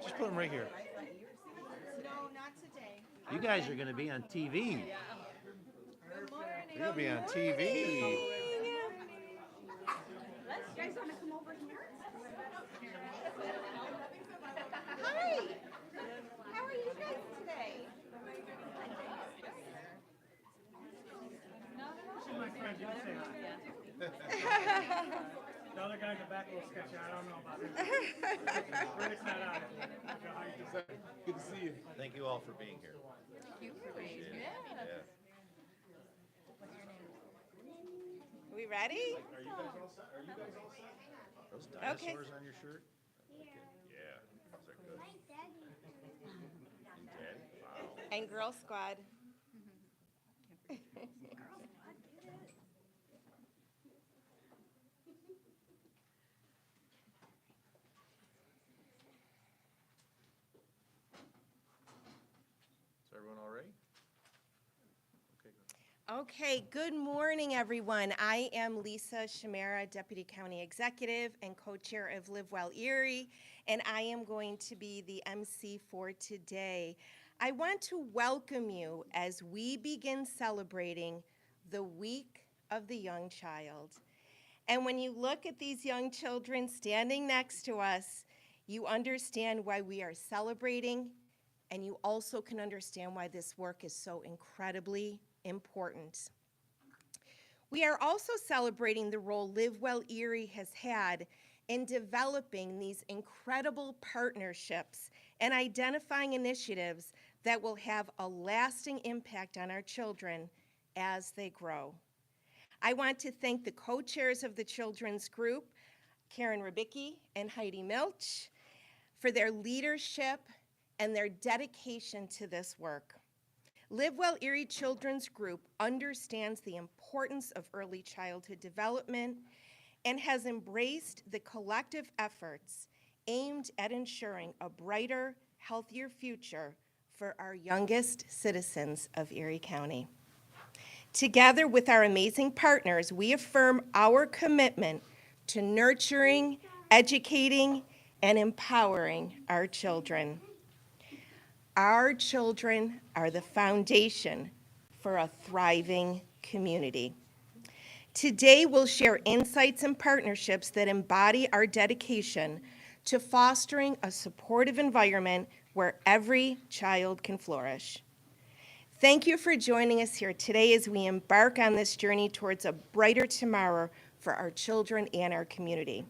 Just put them right here. No, not today. You guys are going to be on TV. Good morning. You're going to be on TV. You guys want to come over here? Hi. How are you guys today? She's my friend. You can say hi. The other guy in the back a little sketchy. I don't know about him. Rick's not out. How you doing? Good to see you. Thank you all for being here. We ready? Are you guys all set? Those dinosaurs on your shirt? Yeah. Those are good. And Daddy? Wow. And Girl Squad. Is everyone all ready? Okay, go. Okay, good morning, everyone. I am Lisa Shamara, Deputy County Executive and Co-Chair of Live Well Erie, and I am going to be the MC for today. I want to welcome you as we begin celebrating the Week of the Young Child. And when you look at these young children standing next to us, you understand why we are celebrating, and you also can understand why this work is so incredibly important. We are also celebrating the role Live Well Erie has had in developing these incredible partnerships and identifying initiatives that will have a lasting impact on our children as they grow. I want to thank the co-chairs of the children's group, Karen Ribicki and Heidi Milch, for their leadership and their dedication to this work. Live Well Erie Children's Group understands the importance of early childhood development and has embraced the collective efforts aimed at ensuring a brighter, healthier future for our youngest citizens of Erie County. Together with our amazing partners, we affirm our commitment to nurturing, educating, and empowering our children. Our children are the foundation for a thriving community. Today, we'll share insights and partnerships that embody our dedication to fostering a supportive environment where every child can flourish. Thank you for joining us here today as we embark on this journey towards a brighter tomorrow for our children and our community.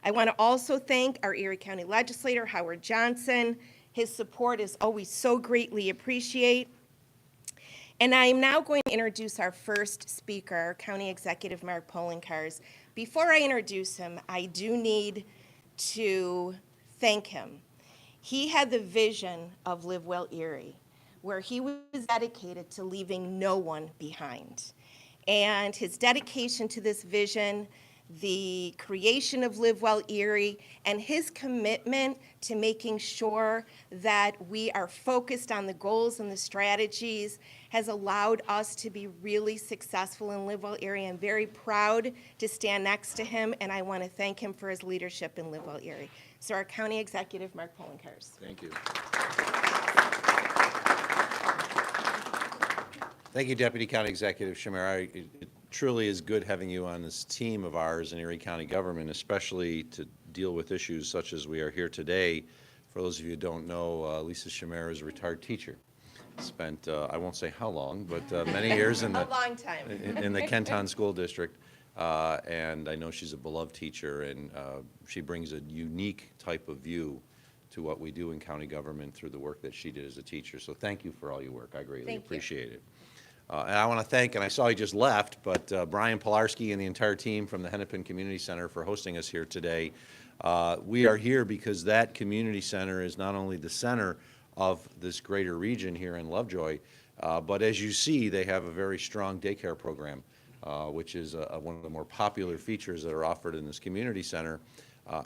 I want to also thank our Erie County Legislator, Howard Johnson. His support is always so greatly appreciated. And I am now going to introduce our first speaker, our County Executive Mark Poloncarz. Before I introduce him, I do need to thank him. He had the vision of Live Well Erie, where he was dedicated to leaving no one behind. And his dedication to this vision, the creation of Live Well Erie, and his commitment to making sure that we are focused on the goals and the strategies has allowed us to be really successful in Live Well Erie. I'm very proud to stand next to him, and I want to thank him for his leadership in Live Well Erie. So our County Executive, Mark Poloncarz. Thank you. Thank you, Deputy County Executive Shamara. It truly is good having you on this team of ours in Erie County government, especially to deal with issues such as we are here today. For those of you who don't know, Lisa Shamara is a retired teacher. Spent, I won't say how long, but many years in the, A long time. in the Kenton School District. And I know she's a beloved teacher, and she brings a unique type of view to what we do in county government through the work that she did as a teacher. So thank you for all your work. I greatly appreciate it. And I want to thank, and I saw he just left, but Brian Pilarski and the entire team from the Hennepin Community Center for hosting us here today. We are here because that community center is not only the center of this greater region here in Lovejoy, but as you see, they have a very strong daycare program, which is one of the more popular features that are offered in this community center.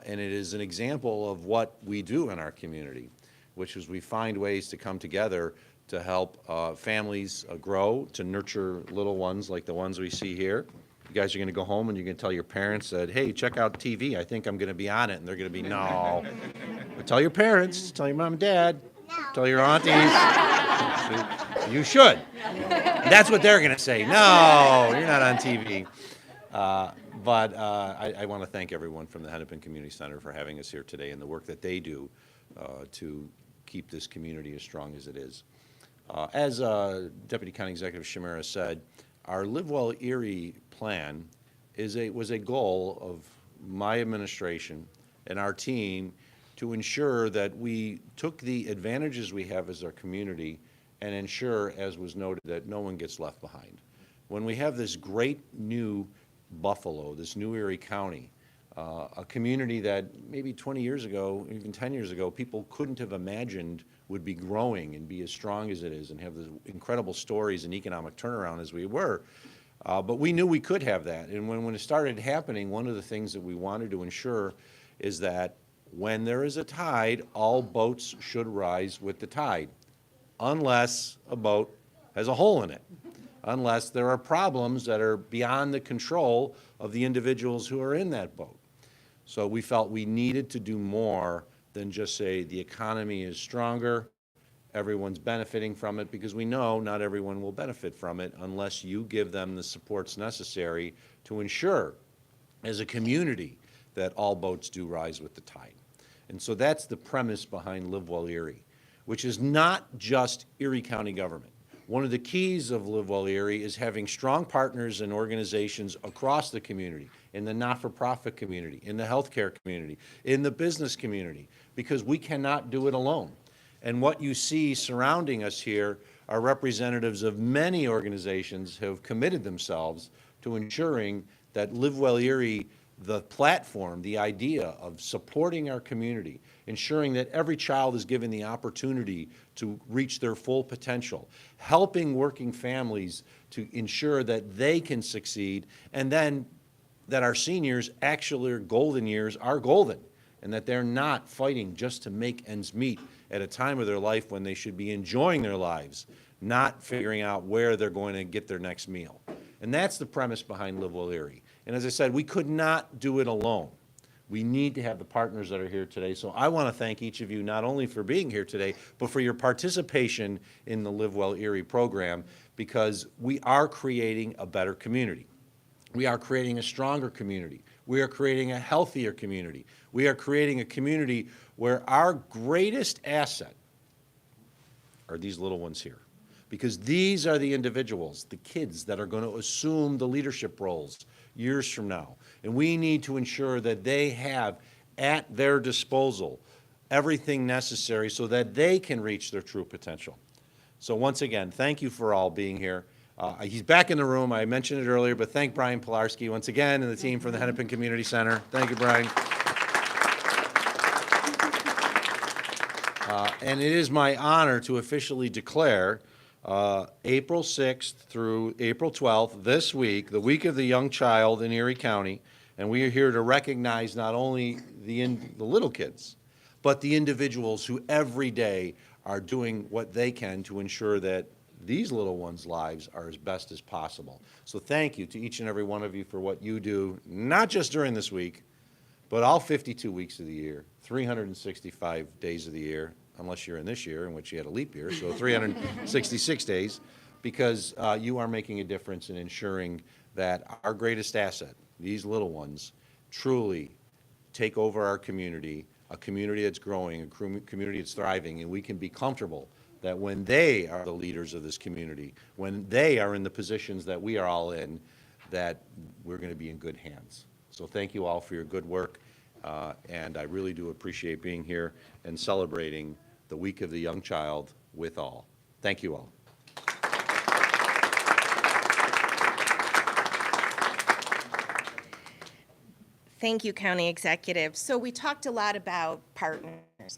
And it is an example of what we do in our community, which is we find ways to come together to help families grow, to nurture little ones like the ones we see here. You guys are going to go home and you're going to tell your parents that, hey, check out TV. I think I'm going to be on it. And they're going to be, no, But tell your parents, tell your mom and dad, tell your aunties. You should. That's what they're going to say. No, you're not on TV. But I want to thank everyone from the Hennepin Community Center for having us here today and the work that they do to keep this community as strong as it is. As Deputy County Executive Chimera said, our Live Well Erie plan was a goal of my administration and our team to ensure that we took the advantages we have as our community and ensure, as was noted, that no one gets left behind. When we have this great new Buffalo, this new Erie County, a community that maybe 20 years ago, even 10 years ago, people couldn't have imagined would be growing and be as strong as it is and have the incredible stories and economic turnaround as we were. But we knew we could have that. And when it started happening, one of the things that we wanted to ensure is that when there is a tide, all boats should rise with the tide, unless a boat has a hole in it, unless there are problems that are beyond the control of the individuals who are in that boat. So we felt we needed to do more than just say the economy is stronger, everyone's benefiting from it, because we know not everyone will benefit from it unless you give them the supports necessary to ensure, as a community, that all boats do rise with the tide. And so that's the premise behind Live Well Erie, which is not just Erie County government. One of the keys of Live Well Erie is having strong partners and organizations across the community, in the not-for-profit community, in the healthcare community, in the business community, because we cannot do it alone. And what you see surrounding us here are representatives of many organizations who have committed themselves to ensuring that Live Well Erie, the platform, the idea of supporting our community, ensuring that every child is given the opportunity to reach their full potential, helping working families to ensure that they can succeed, and then that our seniors, actually their golden years, are golden, and that they're not fighting just to make ends meet at a time of their life when they should be enjoying their lives, not figuring out where they're going to get their next meal. And that's the premise behind Live Well Erie. And as I said, we could not do it alone. We need to have the partners that are here today. So I want to thank each of you not only for being here today, but for your participation in the Live Well Erie program, because we are creating a better community. We are creating a stronger community. We are creating a healthier community. We are creating a community where our greatest asset are these little ones here. Because these are the individuals, the kids that are going to assume the leadership roles years from now. And we need to ensure that they have at their disposal everything necessary so that they can reach their true potential. So once again, thank you for all being here. He's back in the room. I mentioned it earlier, but thank Brian Pilarski once again and the team from the Hennepin Community Center. Thank you, Brian. And it is my honor to officially declare April 6th through April 12th, this week, the Week of the Young Child in Erie County, and we are here to recognize not only the little kids, but the individuals who every day are doing what they can to ensure that these little ones' lives are as best as possible. So thank you to each and every one of you for what you do, not just during this week, but all 52 weeks of the year, 365 days of the year, unless you're in this year in which you had a leap year, so 366 days, because you are making a difference in ensuring that our greatest asset, these little ones, truly take over our community, a community that's growing, a community that's thriving, and we can be comfortable that when they are the leaders of this community, when they are in the positions that we are all in, that we're going to be in good hands. So thank you all for your good work, and I really do appreciate being here and celebrating the Week of the Young Child with all. Thank you all. Thank you, County Executive. So we talked a lot about partners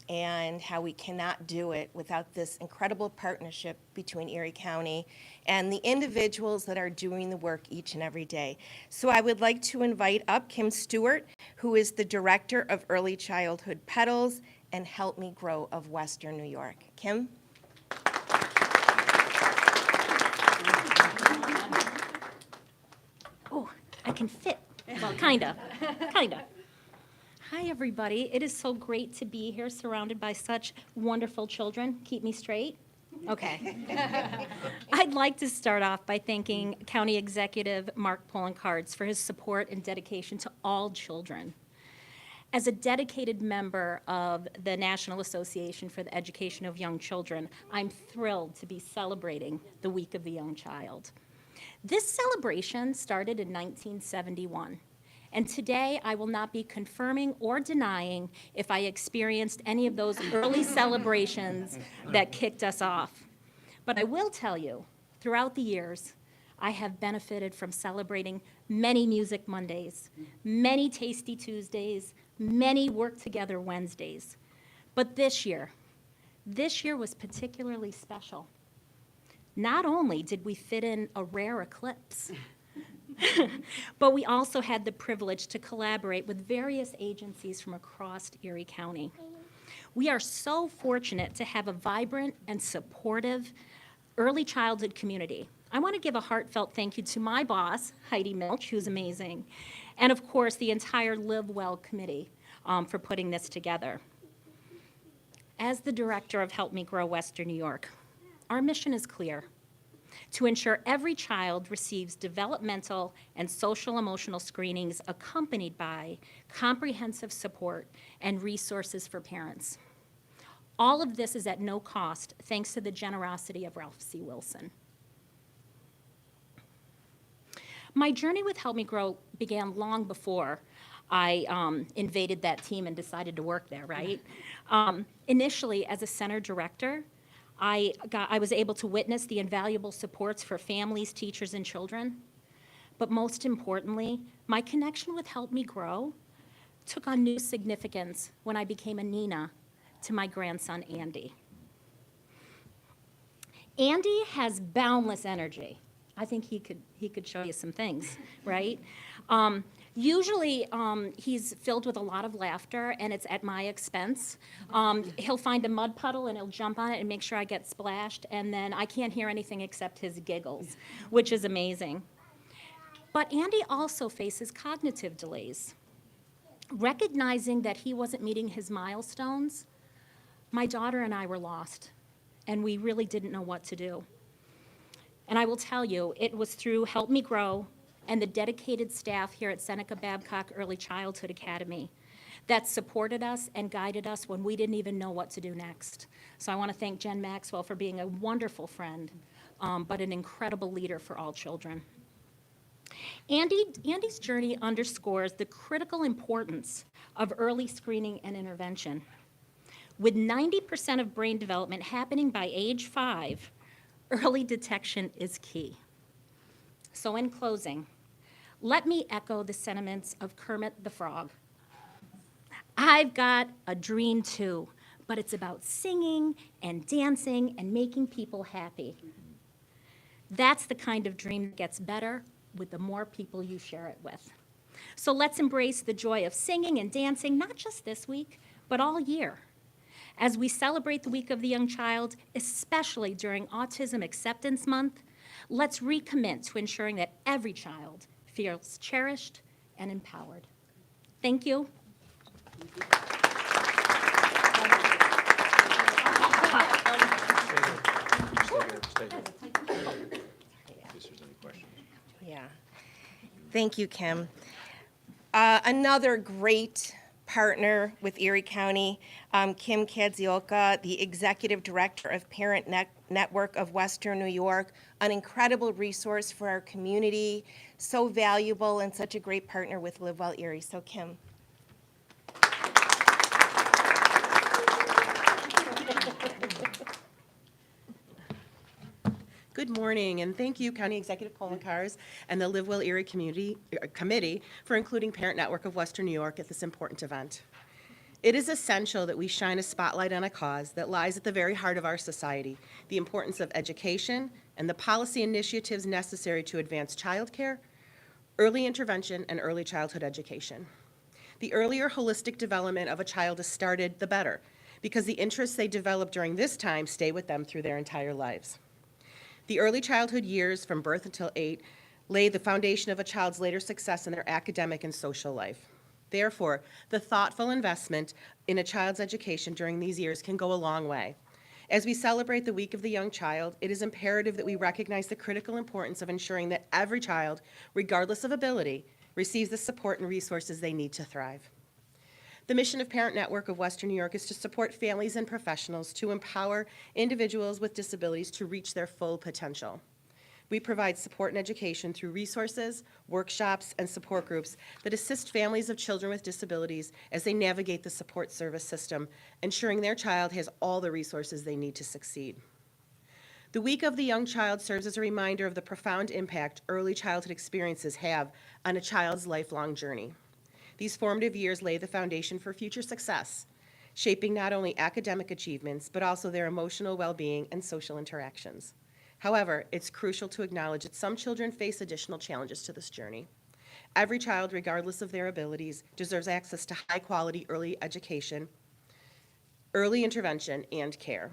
and how we cannot do it without this incredible partnership between Erie County and the individuals that are doing the work each and every day. So I would like to invite up Kim Stewart, who is the Director of Early Childhood Petals and Help Me Grow of Western New York. Kim? Oh, I can fit. Well, kinda. Hi, everybody. It is so great to be here surrounded by such wonderful children. Keep me straight? Okay. I'd like to start off by thanking County Executive Mark Poloncarz for his support and dedication to all children. As a dedicated member of the National Association for the Education of Young Children, I'm thrilled to be celebrating the Week of the Young Child. This celebration started in 1971. And today, I will not be confirming or denying if I experienced any of those early celebrations that kicked us off. But I will tell you, throughout the years, I have benefited from celebrating many Music Mondays, many Tasty Tuesdays, many Work Together Wednesdays. But this year was particularly special. Not only did we fit in a rare eclipse, but we also had the privilege to collaborate with various agencies from across Erie County. We are so fortunate to have a vibrant and supportive early childhood community. I want to give a heartfelt thank you to my boss, Heidi Milch, who's amazing, and of course the entire Live Well committee for putting this together. As the director of Help Me Grow Western New York, our mission is clear: to ensure every child receives developmental and social-emotional screenings accompanied by comprehensive support and resources for parents. All of this is at no cost, thanks to the generosity of Ralph C. Wilson. My journey with Help Me Grow began long before I invaded that team and decided to work there, right? Initially, as a center director, I was able to witness the invaluable supports for families, teachers, and children. But most importantly, my connection with Help Me Grow took on new significance when I became a Nina to my grandson, Andy. Andy has boundless energy. I think he could show you some things, right? Usually, he's filled with a lot of laughter, and it's at my expense. He'll find a mud puddle, and he'll jump on it and make sure I get splashed, and then I can't hear anything except his giggles, which is amazing. But Andy also faces cognitive delays. Recognizing that he wasn't meeting his milestones, my daughter and I were lost, and we really didn't know what to do. And I will tell you, it was through Help Me Grow and the dedicated staff here at Seneca Babcock Early Childhood Academy that supported us and guided us when we didn't even know what to do next. So I want to thank Jen Maxwell for being a wonderful friend, but an incredible leader for all children. Andy's journey underscores the critical importance of early screening and intervention. With 90% of brain development happening by age 5, early detection is key. So in closing, let me echo the sentiments of Kermit the Frog. I've got a dream too, but it's about singing and dancing and making people happy. That's the kind of dream that gets better with the more people you share it with. So let's embrace the joy of singing and dancing, not just this week, but all year. As we celebrate the Week of the Young Child, especially during Autism Acceptance Month, let's recommit to ensuring that every child feels cherished and empowered. Thank you. Stay here. In case there's any questions. Yeah. Thank you, Kim. Another great partner with Erie County, Kim Kadzioka, the Executive Director of Parent Network of Western New York, an incredible resource for our community, so valuable and such a great partner with Live Well Erie. So Kim. Good morning, and thank you, County Executive Poloncarz and the Live Well Erie Committee for including Parent Network of Western New York at this important event. It is essential that we shine a spotlight on a cause that lies at the very heart of our society, the importance of education and the policy initiatives necessary to advance childcare, early intervention, and early childhood education. The earlier holistic development of a child is started, the better, because the interests they develop during this time stay with them through their entire lives. The early childhood years, from birth until 8, lay the foundation of a child's later success in their academic and social life. Therefore, the thoughtful investment in a child's education during these years can go a long way. As we celebrate the Week of the Young Child, it is imperative that we recognize the critical importance of ensuring that every child, regardless of ability, receives the support and resources they need to thrive. The mission of Parent Network of Western New York is to support families and professionals to empower individuals with disabilities to reach their full potential. We provide support and education through resources, workshops, and support groups that assist families of children with disabilities as they navigate the support service system, ensuring their child has all the resources they need to succeed. The Week of the Young Child serves as a reminder of the profound impact early childhood experiences have on a child's lifelong journey. These formative years lay the foundation for future success, shaping not only academic achievements, but also their emotional well-being and social interactions. However, it's crucial to acknowledge that some children face additional challenges to this journey. Every child, regardless of their abilities, deserves access to high-quality early education, early intervention, and care.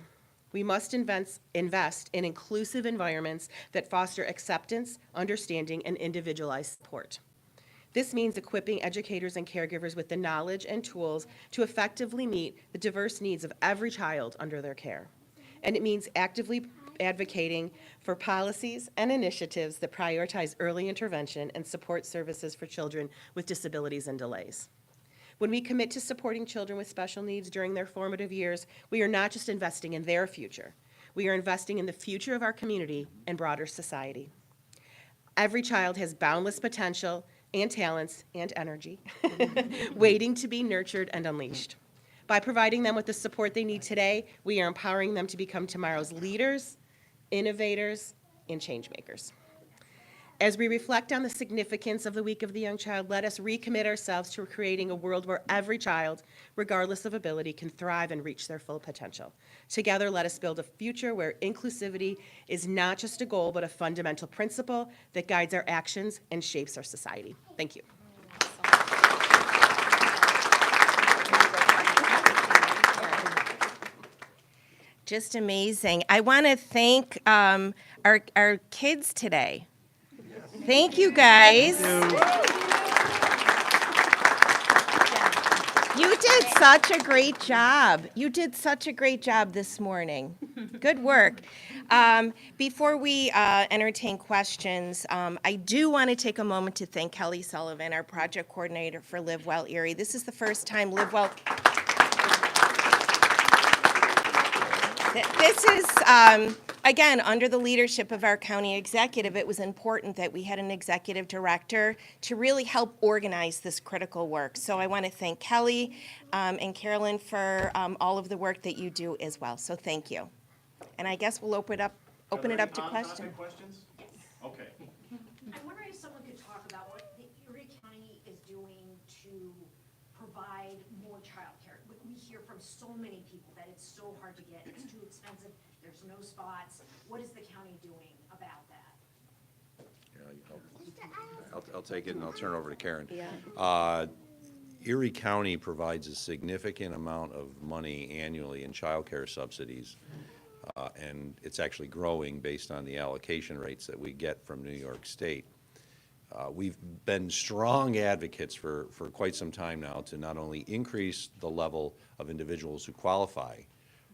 We must invest in inclusive environments that foster acceptance, understanding, and individualized support. This means equipping educators and caregivers with the knowledge and tools to effectively meet the diverse needs of every child under their care. And it means actively advocating for policies and initiatives that prioritize early intervention and support services for children with disabilities and delays. When we commit to supporting children with special needs during their formative years, we are not just investing in their future. We are investing in the future of our community and broader society. Every child has boundless potential and talents and energy waiting to be nurtured and unleashed. By providing them with the support they need today, we are empowering them to become tomorrow's leaders, innovators, and change makers. As we reflect on the significance of the Week of the Young Child, let us recommit ourselves to creating a world where every child, regardless of ability, can thrive and reach their full potential. Together, let us build a future where inclusivity is not just a goal, but a fundamental principle that guides our actions and shapes our society. Thank you. Just amazing. I want to thank our kids today. Thank you, guys. You did such a great job. You did such a great job this morning. Good work. Before we entertain questions, I do want to take a moment to thank Kelly Sullivan, our project coordinator for Live Well Erie. This is the first time Live Well. This is, again, under the leadership of our county executive, it was important that we had an executive director to really help organize this critical work. So I want to thank Kelly and Carolyn for all of the work that you do as well. So thank you. And I guess we'll open it up to questions. Yes. Okay. I'm wondering if someone could talk about what the Erie County is doing to provide more childcare. We hear from so many people that it's so hard to get, it's too expensive, there's no spots. What is the county doing about that? Yeah, I'll take it and I'll turn it over to Karen. Yeah. Erie County provides a significant amount of money annually in childcare subsidies, and it's actually growing based on the allocation rates that we get from New York State. We've been strong advocates for quite some time now to not only increase the level of individuals who qualify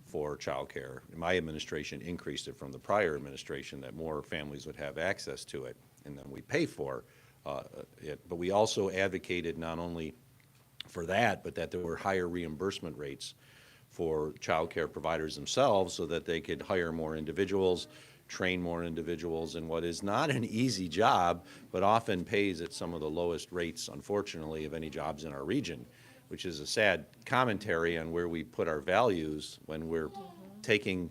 for childcare. My administration increased it from the prior administration, that more families would have access to it, and then we pay for it. But we also advocated not only for that, but that there were higher reimbursement rates for childcare providers themselves so that they could hire more individuals, train more individuals in what is not an easy job, but often pays at some of the lowest rates, unfortunately, of any jobs in our region, which is a sad commentary on where we put our values when we're taking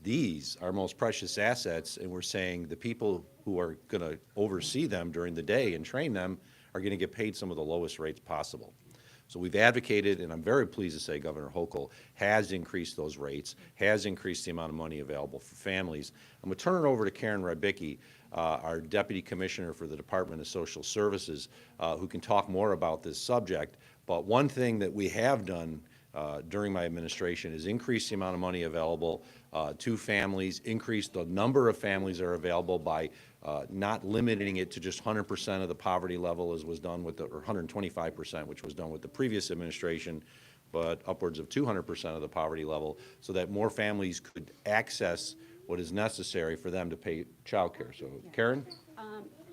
these, our most precious assets, and we're saying the people who are going to oversee them during the day and train them are going to get paid some of the lowest rates possible. So we've advocated, and I'm very pleased to say Governor Hochul has increased those rates, has increased the amount of money available for families. I'm going to turn it over to Karen Rybicki, our Deputy Commissioner for the Department of Social Services, who can talk more about this subject. But one thing that we have done during my administration is increase the amount of money available to families, increase the number of families that are available by not limiting it to just 100% of the poverty level as was done with the, or 125%, which was done with the previous administration, but upwards of 200% of the poverty level, so that more families could access what is necessary for them to pay child care. So, Karen?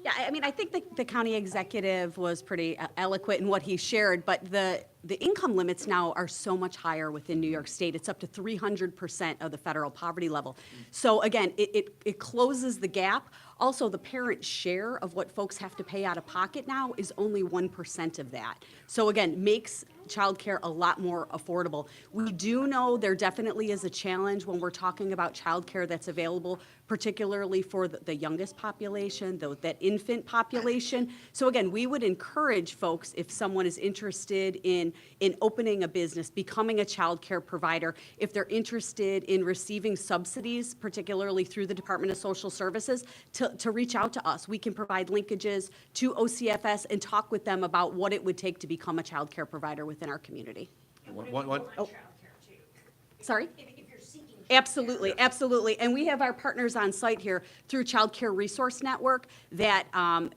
Yeah, I mean, I think the county executive was pretty eloquent in what he shared, but the income limits now are so much higher within New York State. It's up to 300% of the federal poverty level. So again, it closes the gap. Also, the parent share of what folks have to pay out of pocket now is only 1% of that. So again, makes childcare a lot more affordable. We do know there definitely is a challenge when we're talking about childcare that's available, particularly for the youngest population, that infant population. So again, we would encourage folks, if someone is interested in opening a business, becoming a childcare provider, if they're interested in receiving subsidies, particularly through the Department of Social Services, to reach out to us. We can provide linkages to OCFS and talk with them about what it would take to become a childcare provider within our community. Childcare too. Sorry? If you're seeking. Absolutely, absolutely. And we have our partners on site here through Child Care Resource Network that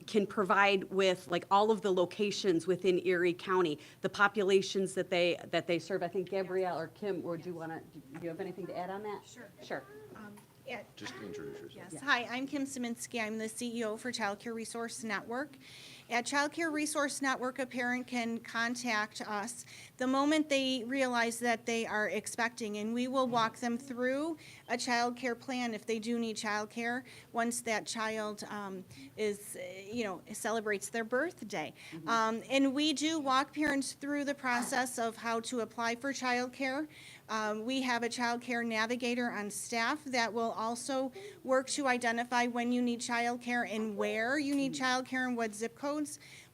can provide with like all of the locations within Erie County, the populations that they serve. I think Gabrielle or Kim, or do you have anything to add on that? Sure. Sure. Yeah. Just introduce yourself. Yes. Hi, I'm Kim Szyminski. I'm the CEO for Child Care Resource Network. At Child Care Resource Network, a parent can contact us the moment they realize that they are expecting, and we will walk them through a child care plan if they do need child care once that child celebrates their birthday. And we do walk parents through the process of how to apply for child care. We have a child care navigator on staff that will also work to identify when you need child care and where you need child care and what zip codes.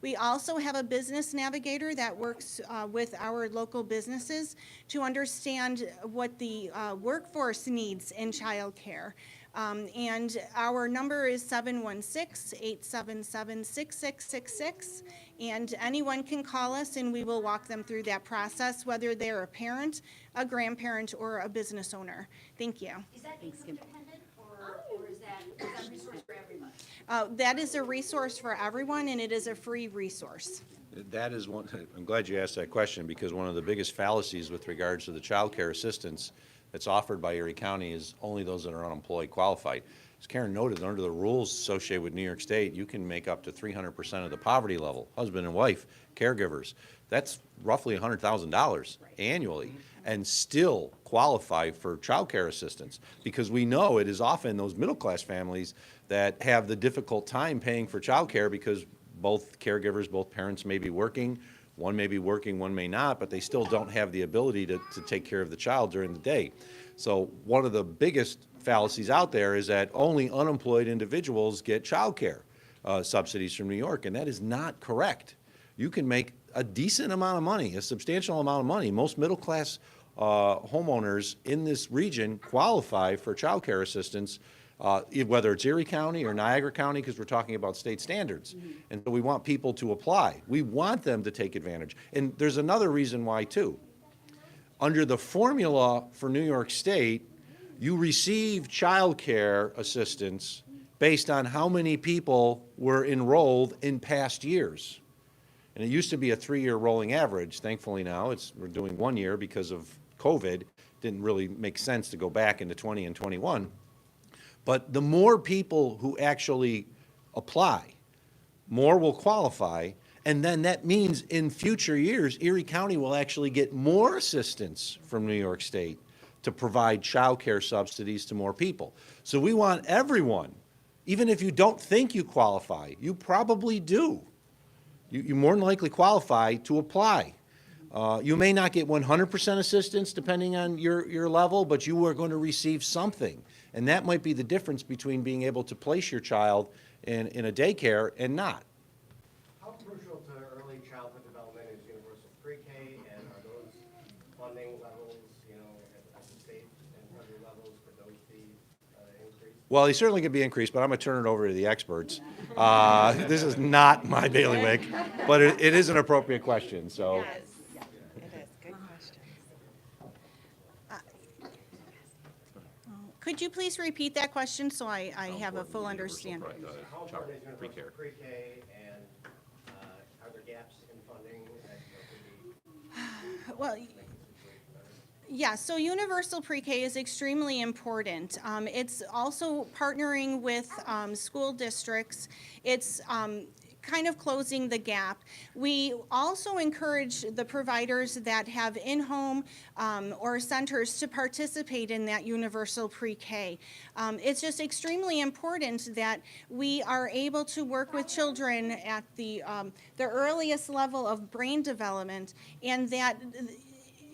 We also have a business navigator that works with our local businesses to understand what the workforce needs in child care. And our number is 716-877-6666. And anyone can call us and we will walk them through that process, whether they're a parent, a grandparent, or a business owner. Thank you. Is that income dependent or is that a resource for everybody? That is a resource for everyone and it is a free resource. That is one, I'm glad you asked that question, because one of the biggest fallacies with regards to the child care assistance that's offered by Erie County is only those that are unemployed qualified. As Karen noted, under the rules associated with New York State, you can make up to 300% of the poverty level, husband and wife, caregivers. That's roughly $100,000 annually, and still qualify for child care assistance, because we know it is often those middle-class families that have the difficult time paying for child care because both caregivers, both parents may be working, one may be working, one may not, but they still don't have the ability to take care of the child during the day. So one of the biggest fallacies out there is that only unemployed individuals get child care subsidies from New York, and that is not correct. You can make a decent amount of money, a substantial amount of money. Most middle-class homeowners in this region qualify for child care assistance, whether it's Erie County or Niagara County, because we're talking about state standards. And so we want people to apply. We want them to take advantage. And there's another reason why, too. Under the formula for New York State, you receive child care assistance based on how many people were enrolled in past years. And it used to be a 3-year rolling average. Thankfully now we're doing 1 year because of COVID. Didn't really make sense to go back into 20 and 21. But the more people who actually apply, more will qualify, and then that means in future years, Erie County will actually get more assistance from New York State to provide child care subsidies to more people. So we want everyone, even if you don't think you qualify, you probably do. You more than likely qualify to apply. You may not get 100% assistance depending on your level, but you are going to receive something. And that might be the difference between being able to place your child in a daycare and not. How crucial to early childhood development is universal pre-K, and are those funding levels, at the state and federal levels, could those be increased? Well, they certainly can be increased, but I'm going to turn it over to the experts. This is not my bailiwick, but it is an appropriate question, so. Yes, it is. Good question. Could you please repeat that question so I have a full understanding? How important is universal pre-K, and are there gaps in funding that could be? Well, yeah, so universal pre-K is extremely important. It's also partnering with school districts. It's kind of closing the gap. We also encourage the providers that have in-home or centers to participate in that universal pre-K. It's just extremely important that we are able to work with children at the earliest level of brain development, and that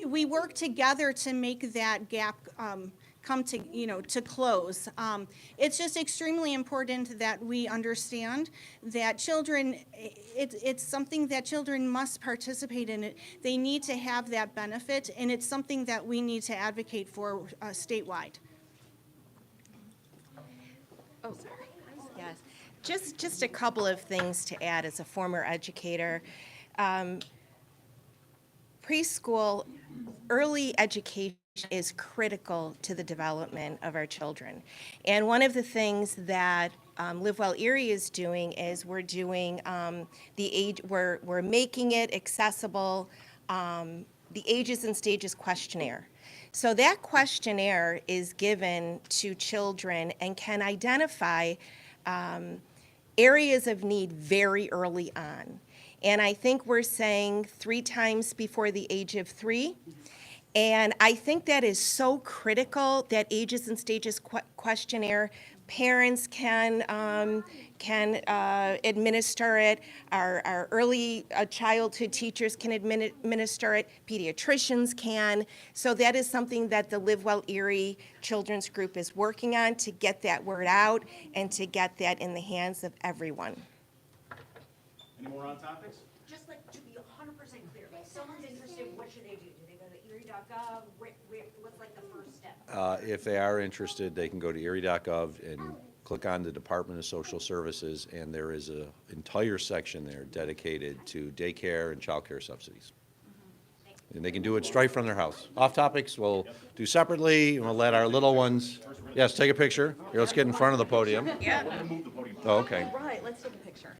we work together to make that gap come to, to close. It's just extremely important that we understand that children, it's something that children must participate in. They need to have that benefit, and it's something that we need to advocate for statewide. Oh, sorry. Yes, just a couple of things to add as a former educator. Preschool, early education is critical to the development of our children. And one of the things that Live Well Erie is doing is we're doing we're making it accessible, the Ages and Stages questionnaire. So that questionnaire is given to children and can identify areas of need very early on. And I think we're saying 3 times before the age of 3. And I think that is so critical, that Ages and Stages questionnaire. Parents can administer it. Our early childhood teachers can administer it. Pediatricians can. So that is something that the Live Well Erie Children's Group is working on, to get that word out and to get that in the hands of everyone. Any more on topics? Just like to be 100% clear, if someone's interested, what should they do? Do they go to erie.gov? What's like the first step? If they are interested, they can go to erie.gov and click on the Department of Social Services, and there is an entire section there dedicated to daycare and child care subsidies. And they can do it straight from their house. Off topics we'll do separately, and we'll let our little ones, yes, take a picture. Here, let's get in front of the podium. Yeah. Oh, okay.